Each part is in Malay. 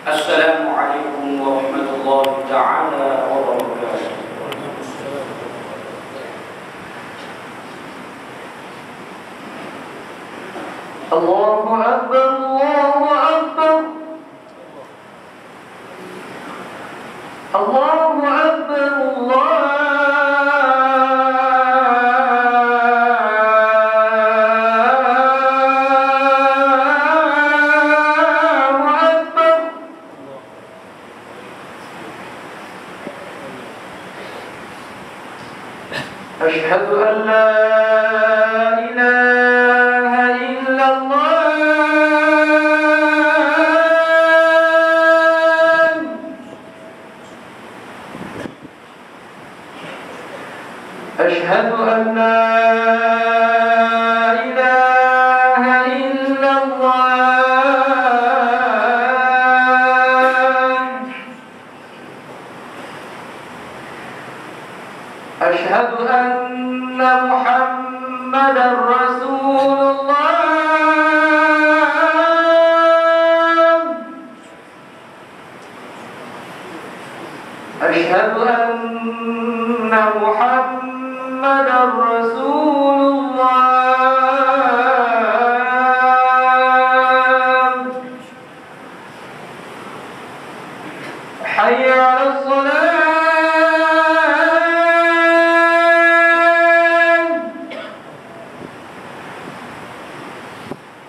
Assalamualaikum warahmatullahi ta'ala wabarakatuh. Allahu Akbar, Allahu Akbar, Allahu Akbar, Allahu أشهد أن لا إله إلا الله. أشهد أن لا إله إلا الله. أشهد أن محمدا رسول الله. أشهد أن محمدا رسول الله. حي على الصلاة.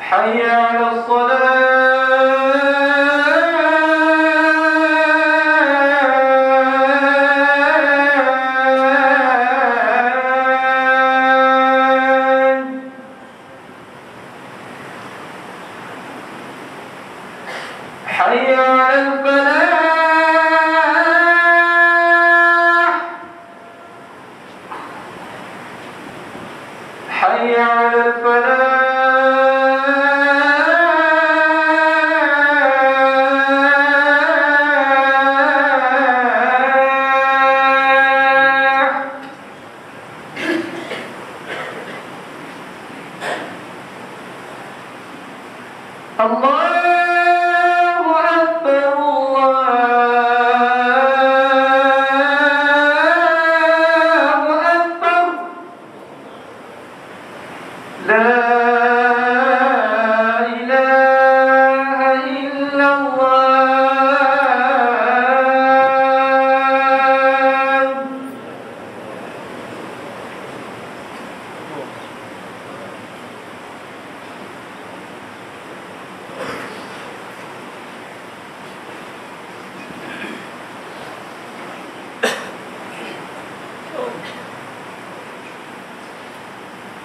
حي على الصلاة. حي على الفلاح. حي على الفلاح. Allahu Akbar, Allahu Akbar. La ilaha illallah.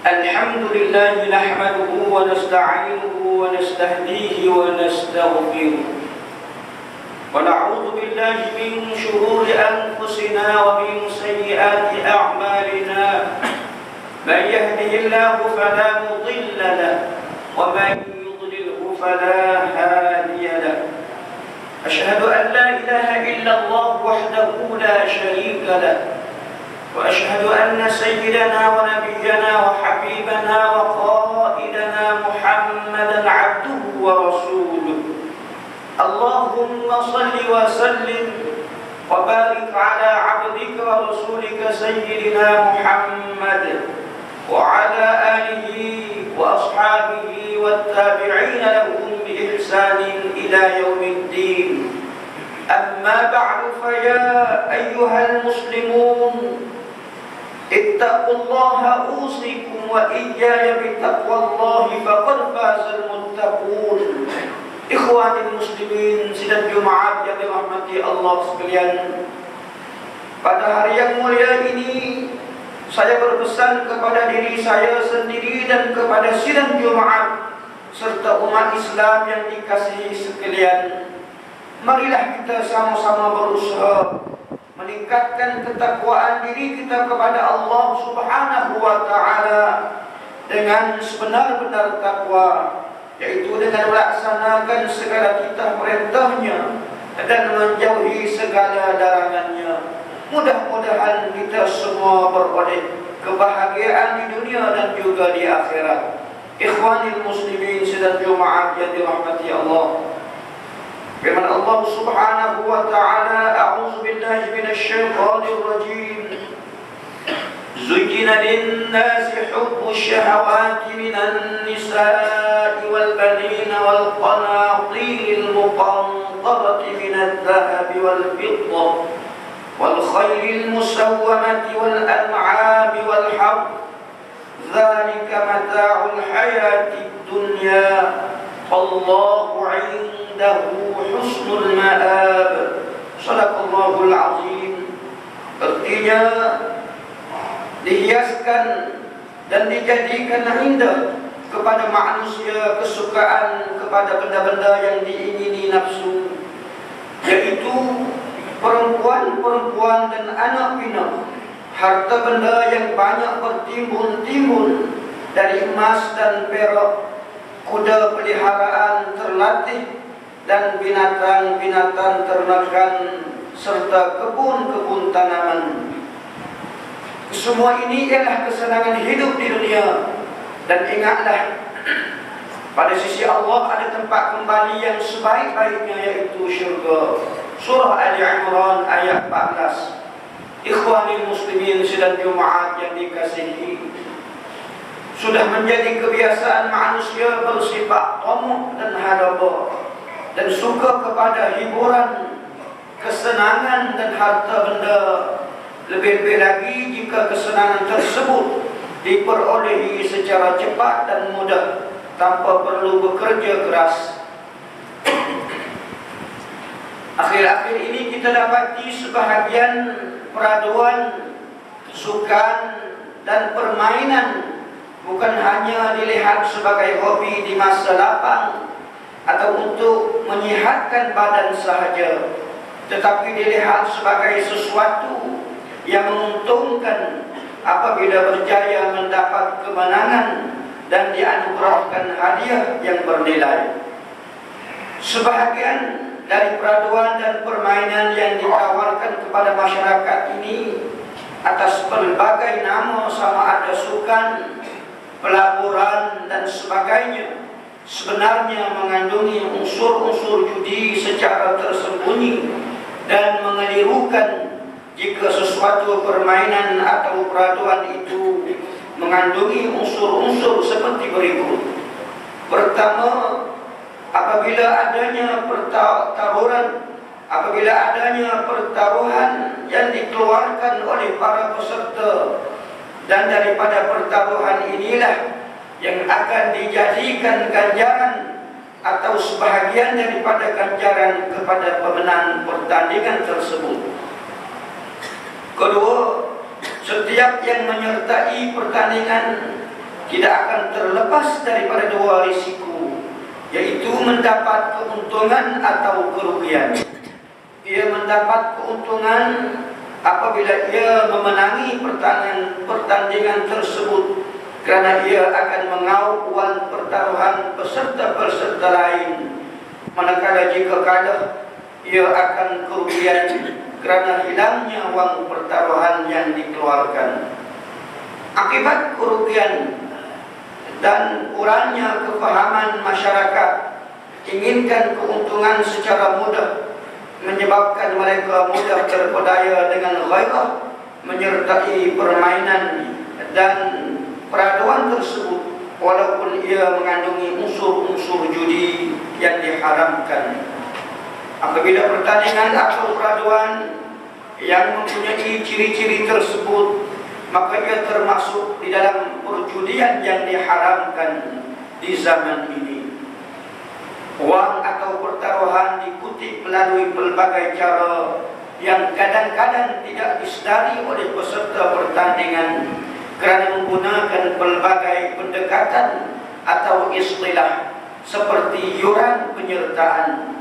الحمد لله نحمده ونستعينه ونستهديه ونستغفره ونعوذ بالله من شرور أنفسنا ومن سيئات أعمالنا. من يهده الله فلا مضل له ومن يضلله فلا هادي له. أشهد أن لا إله إلا الله وحده لا شريك له، وأشهد أن سيدنا ونبينا وحبيبنا وقائدنا محمدا عبده ورسوله. اللهم صل وسلم وبارك على عبدك ورسولك سيدنا محمد وعلى آله وأصحابه والتابعين لهم بإحسان إلى يوم الدين. أما بعد، فيا أيها المسلمون، اتقوا الله أوصيكم وإياي بتقوى الله فقد فاز المتقون. Ikhwanil muslimin sidang Jumat yang dirahmati Allah sekalian, pada hari yang mulia ini saya berpesan kepada diri saya sendiri dan kepada sidang Jumat serta umat Islam yang dikasihi sekalian, marilah kita sama-sama berusaha meningkatkan ketakwaan diri kita kepada Allah Subhanahu wa ta'ala dengan sebenar-benar takwa, yaitu dengan melaksanakan segala titah perintahnya dan menjauhi segala larangannya. Mudah-mudahan kita semua beroleh kebahagiaan di dunia dan juga di akhirat. Ikhwanil muslimin sidang Jumat yang dirahmati Allah, Firman Allah Subhanahu wa ta'ala, a'udzu billahi minasyaitonir rajim. Zuyyina lin-nasi hubbu syahawati minan nisa'i wal banina wal qanatiril muqantarati minadh dhahabi wal fiddah wal khaylil musawwamati wal an'ami wal harth. Dzalika mata'ul hayatid dunya. Allahu 'indahu husnul ma'ab. Shadaqallahul 'azim. Artinya dihiaskan dan dijadikan indah kepada manusia kesukaan kepada benda-benda yang diingini nafsu, yaitu perempuan-perempuan dan anak pinak, harta benda yang banyak bertimbun-timbun dari emas dan perak, kuda peliharaan terlatih, dan binatang-binatang ternakan, serta kebun-kebun tanaman. Semua ini ialah kesenangan hidup di dunia. Dan ingatlah, pada sisi Allah ada tempat kembali yang sebaik-baiknya, yaitu syurga. Surah Ali Imran ayat 14. Ikhwanil muslimin sidang Jumaat yang dikasihi, sudah menjadi kebiasaan manusia bersifat tamak dan haraba, dan suka kepada hiburan, kesenangan dan harta benda. Lebih-lebih lagi jika kesenangan tersebut diperolehi secara cepat dan mudah tanpa perlu bekerja keras. Akhir-akhir ini kita dapati sebahagian peraduan, sukan dan permainan bukan hanya dilihat sebagai hobi di masa lapang atau untuk menyihatkan badan sahaja, tetapi dilihat sebagai sesuatu yang menguntungkan apabila berjaya mendapat kemenangan dan dianugerahkan hadiah yang bernilai. Sebahagian dari peraduan dan permainan yang ditawarkan kepada masyarakat ini atas berbagai nama, sama ada sukan, pelaburan dan sebagainya, sebenarnya mengandungi unsur-unsur judi secara tersembunyi dan mengelirukan jika sesuatu permainan atau peraduan itu mengandungi unsur-unsur seperti berikut. Pertama, apabila adanya pertaruhan yang dikeluarkan oleh para peserta, dan daripada pertaruhan inilah yang akan dijadikan ganjaran atau sebahagian daripada ganjaran kepada pemenang pertandingan tersebut. Kedua, setiap yang menyertai pertandingan tidak akan terlepas daripada dua risiko, yaitu mendapat keuntungan atau kerugian. Ia mendapat keuntungan apabila ia memenangi pertandingan tersebut, kerana ia akan mengaup wang pertaruhan peserta-peserta lain. Manakala jika kalah, ia akan kerugian kerana hilangnya wang pertaruhan yang dikeluarkan. Akibat kerugian dan kurangnya kefahaman masyarakat inginkan keuntungan secara mudah, menyebabkan mereka mudah terpedaya dengan ghairah menyertai permainan dan peraduan tersebut, walaupun ia mengandungi unsur-unsur judi yang diharamkan. Apabila pertandingan atau peraduan yang mempunyai ciri-ciri tersebut, maka ia termasuk di dalam perjudian yang diharamkan di zaman ini. Wang atau pertaruhan dikutip melalui pelbagai cara yang kadang-kadang tidak disedari oleh peserta pertandingan kerana menggunakan pelbagai pendekatan atau istilah seperti yuran penyertaan,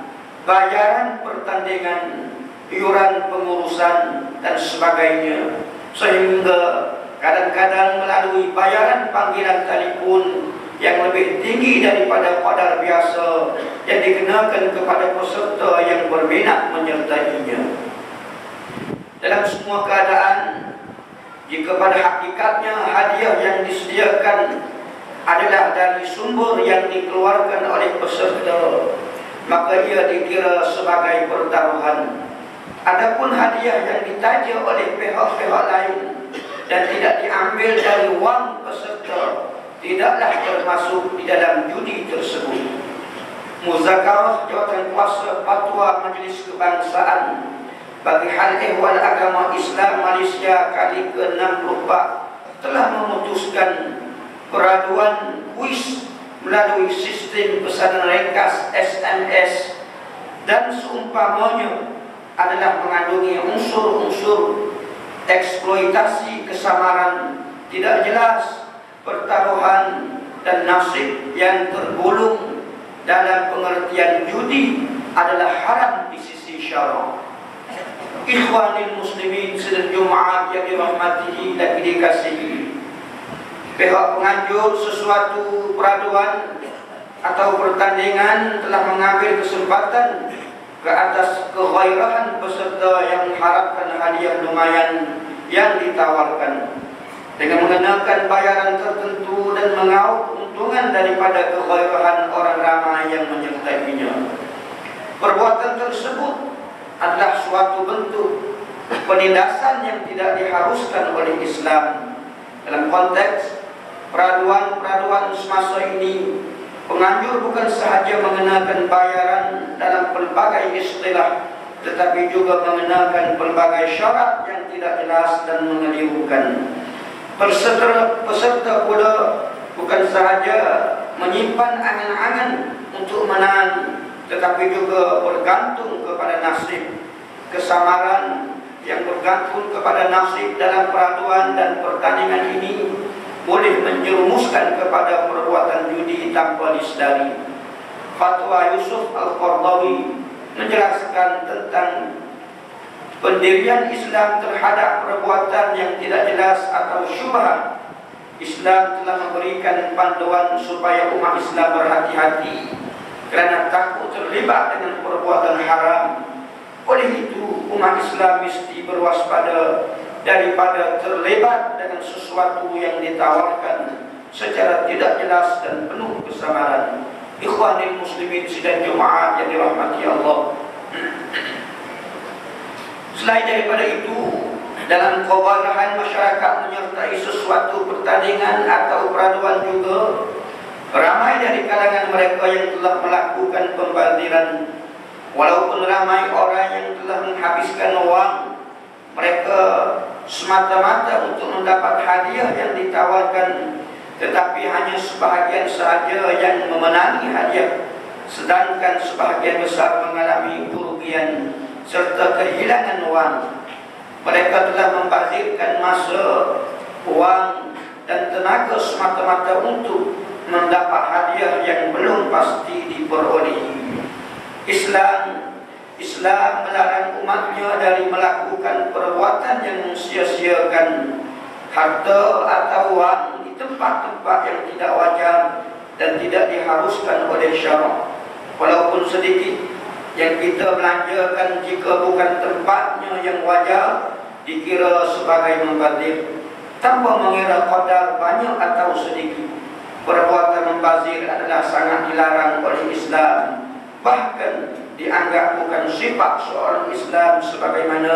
bayaran pertandingan, yuran pengurusan dan sebagainya, sehingga kadang-kadang melalui bayaran panggilan telefon yang lebih tinggi daripada kadar biasa yang dikenakan kepada peserta yang berminat menyertainya. Dalam semua keadaan, jika pada hakikatnya hadiah yang disediakan adalah dari sumber yang dikeluarkan oleh peserta, maka ia dikira sebagai pertaruhan. Adapun hadiah yang ditaja oleh pihak-pihak lain dan tidak diambil dari wang peserta tidaklah termasuk di dalam judi tersebut. Muzakarah jawatan kuasa fatwa Majlis Kebangsaan bagi hal ehwal agama Islam Malaysia kali ke-64 telah memutuskan peraduan kuis melalui sistem pesanan ringkas SMS dan seumpamanya adalah mengandungi unsur-unsur eksploitasi kesamaran, tidak jelas, pertaruhan dan nasib yang tergolong dalam pengertian judi adalah haram di sisi syarak. Ikhwanil muslimin sidang Jumaat yang dirahmati dan dikasihi, pihak penganjur sesuatu peraduan atau pertandingan telah mengambil kesempatan ke atas keghairahan peserta yang mengharapkan hadiah lumayan yang ditawarkan dengan mengenakan bayaran tertentu dan mengauk keuntungan daripada keghairahan orang ramai yang menyertainya. Perbuatan tersebut adalah suatu bentuk penindasan yang tidak diharuskan oleh Islam. Dalam konteks peraduan semasa ini, penganjur bukan sahaja mengenakan bayaran dalam pelbagai istilah, tetapi juga mengenakan pelbagai syarat yang tidak jelas dan mengelirukan. Peserta pula bukan sahaja menyimpan angan-angan untuk menang, tetapi juga bergantung kepada nasib. Kesamaran yang bergantung kepada nasib dalam peraduan dan pertandingan ini boleh menjerumuskan kepada perbuatan judi tanpa disedari. Fatwa Yusuf Al-Qardawi menjelaskan tentang pendirian Islam terhadap perbuatan yang tidak jelas atau syubhat. Islam telah memberikan panduan supaya umat Islam berhati-hati kerana takut terlibat dengan perbuatan haram. Oleh itu, umat Islam mesti berwaspada daripada terlibat dengan sesuatu yang ditawarkan secara tidak jelas dan penuh kesamaran. Ikhwanil muslimin sidang Jumaat yang dirahmati Allah. Selain daripada itu, dalam kewalahan masyarakat menyertai sesuatu pertandingan atau peraduan juga, ramai dari kalangan mereka yang telah melakukan pembaziran. Walaupun ramai orang yang telah menghabiskan wang mereka semata-mata untuk mendapat hadiah yang ditawarkan, tetapi hanya sebahagian sahaja yang memenangi hadiah, sedangkan sebahagian besar mengalami kerugian serta kehilangan wang. Mereka telah membazirkan masa, wang dan tenaga semata-mata untuk mendapat hadiah yang belum pasti diperolehi. Islam melarang umatnya dari melakukan perbuatan yang mensia-siakan harta atau wang di tempat-tempat yang tidak wajar dan tidak diharuskan oleh syarak. Walaupun sedikit yang kita belanjakan, jika bukan tempatnya yang wajar, dikira sebagai membazir tanpa mengira qadar banyak atau sedikit. Perbuatan membazir adalah sangat dilarang oleh Islam, bahkan dianggap bukan sifat seorang Islam, sebagaimana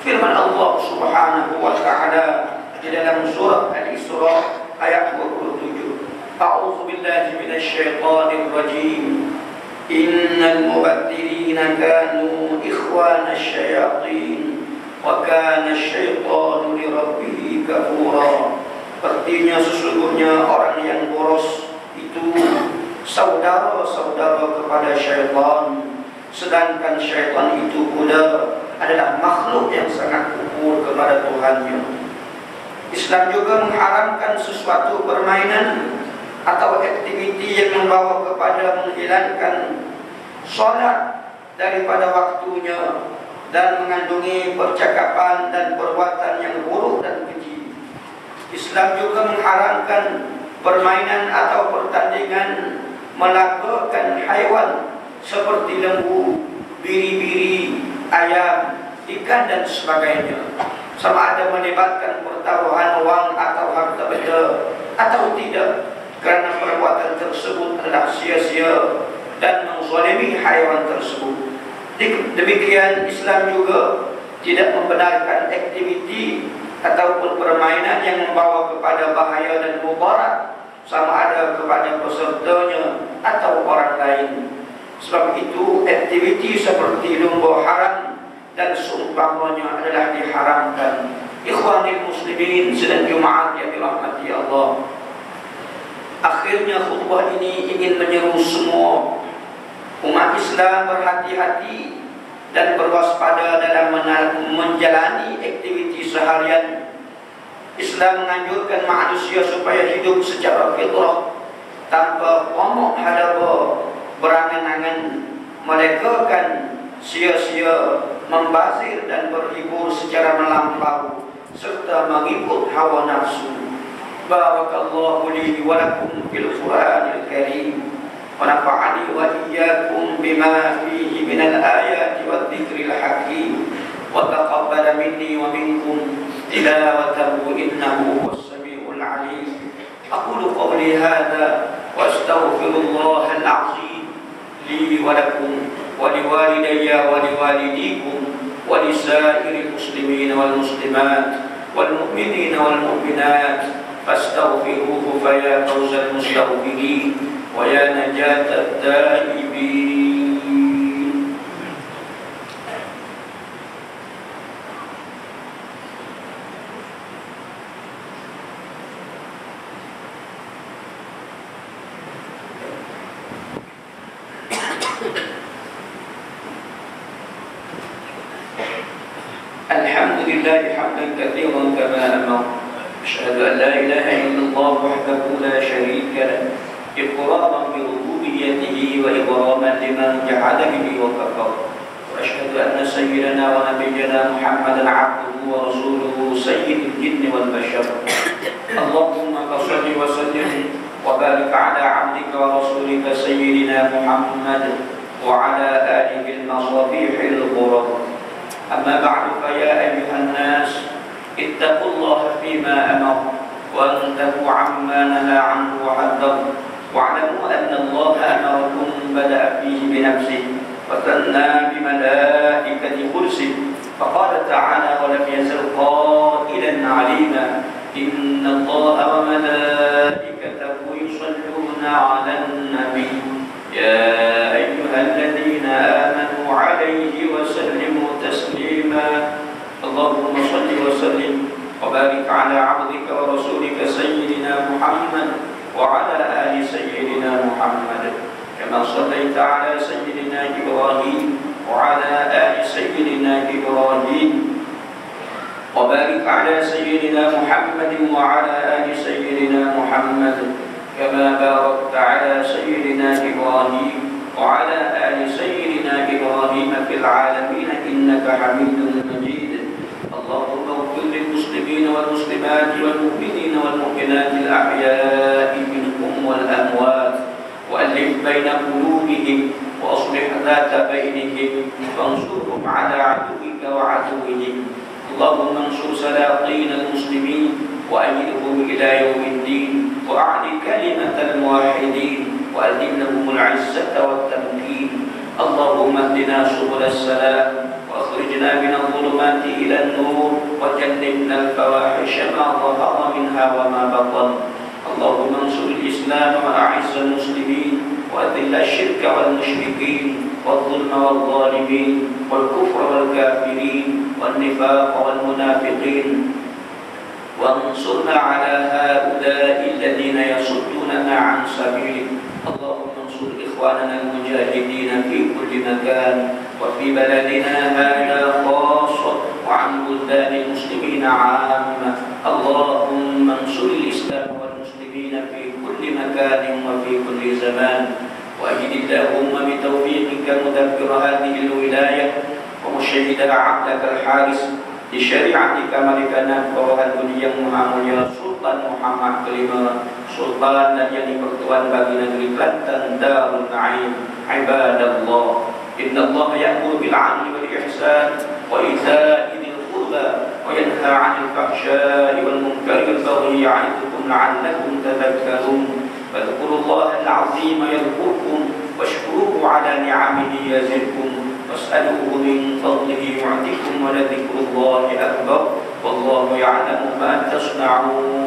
firman Allah Subhanahu wa taala di dalam surah Al-Isra ayat 27. A'udzu billahi minasyaitonir rajim. Innal mubadzirina kanu ikhwanasy syayatin wa kana asy-syaitanu li rabbih kafura. Artinya sesungguhnya orang yang boros itu saudara-saudara kepada syaitan, sedangkan syaitan itu pula adalah makhluk yang sangat kufur kepada Tuhannya. Islam juga mengharamkan sesuatu permainan atau aktiviti yang membawa kepada menghilangkan solat daripada waktunya dan mengandungi percakapan dan perbuatan yang buruk dan keji. Islam juga mengharamkan permainan atau pertandingan melagakan haiwan seperti lembu, biri-biri, ayam, ikan dan sebagainya, sama ada melibatkan pertaruhan wang atau harta benda atau tidak, kerana perbuatan tersebut adalah sia-sia dan menzalimi haiwan tersebut. Demikian Islam juga tidak membenarkan aktiviti ataupun permainan yang membawa kepada bahaya dan mudarat, sama ada kepada pesertanya atau orang lain. Sebab itu aktiviti seperti lomba haram dan seumpamanya adalah diharamkan. Ikhwanil muslimin sedang Jumaat yang dirahmati Allah, akhirnya khutbah ini ingin menyeru semua umat Islam berhati-hati dan berwaspada dalam menjalani aktiviti seharian. Islam menganjurkan manusia supaya hidup secara fitrah, tanpa omong hadaba, berangan-angan, melegakan, sia-sia, membazir dan berhibur secara melampau, serta mengikut hawa nafsu. Barakallahu li wa lakum fil Qur'anil Karim, wa nafa'ani wa iyyakum bima fihi minal ayati wadh-dhikril hakim, wa taqabbala minni wa minkum tilawatahu innahu was-sami'ul 'alim. Aqulu qawli hadha wa astaghfirullahal 'azim li wa lakum wa liwalidayya wa liwalidikum wa lisairil muslimin wal muslimat wal mu'minin wal mu'minat fastaghfiruhu fa ya fawzal mustaghfirin wa ya najatad taibin. Alhamdulillah hamdan katsiran kama amara. Asyhadu an la ilaha illallah wahdahu la syarika lahu iqraran bi rububiyyatihi wa iqraman liman jahada bihi wa kafara. Wa asyhadu anna sayyidana wa nabiyyana Muhammadan 'abduhu wa rasuluhu sayyidul jinni wal bashar. Allahumma shalli wa sallim wa barik 'ala 'abdika wa rasulika sayyidina Muhammad wa 'ala alihi al-masabihil ghurab. أما بعد فيا أيها الناس اتقوا الله فيما أمر وانتهوا عما نهى عنه وحذر واعلموا أن الله أمركم بدأ فيه بنفسه وثنى بملائكة قدسه فقال تعالى ولم يزل قائلا عليما إن الله وملائكته يصلون على النبي يا أيها الذين آمنوا عليه وسلموا تسليما اللهم صل وسلم وبارك على عبدك ورسولك سيدنا محمد وعلى آل سيدنا محمد كما صليت على سيدنا إبراهيم وعلى آل سيدنا إبراهيم وبارك على سيدنا محمد وعلى آل سيدنا محمد كما باركت على سيدنا إبراهيم وعلى آل سيدنا إبراهيم في العالمين إنك حميد مجيد اللهم اغفر للمسلمين والمسلمات والمؤمنين والمؤمنات الأحياء منهم والأموات وألف بين قلوبهم وأصلح ذات بينهم وانصرهم على عدوك وعدوهم اللهم انصر سلاطين المسلمين وأيدهم إلى يوم الدين وأعل كلمة الموحدين وأدم لهم العزة والتمكين اللهم اهدنا سبل السلام وأخرجنا من الظلمات إلى النور وجنبنا الفواحش ما ظهر منها وما بطن اللهم انصر الإسلام وأعز المسلمين وأذل الشرك والمشركين والظلم والظالمين والكفر والكافرين والنفاق والمنافقين وانصرنا على هؤلاء الذين يصدوننا عن سبيلك اللهم انصر إخواننا المجاهدين في كل مكان وفي بلدنا هذا خاصة وعن بلدان المسلمين عامة اللهم انصر الإسلام والمسلمين في كل مكان وفي كل زمان وأجد اللهم بتوفيقك مدبر هذه الولاية ومشهد عبدك الحارس لشريعتك ملكنا Bawahan Dunia Muhammadiyah Sultan Muhammad kelima Sultan dan yang dipertuan bagi negeri Kelantan Darul Naim Ibadallah Inna Allah ya'muru bil 'adli wal ihsan wa ita'i dzil qurba wa yanha 'anil fahsya'i wal munkari wal baghi ya'idukum la'allakum tadhakkarun fadhkurullaha al-'azima yadhkurkum washkuruhu على نعمه يزدكم واسألوه من فضله يعطيكم ولذكر الله أكبر والله يعلم ما تصنعون.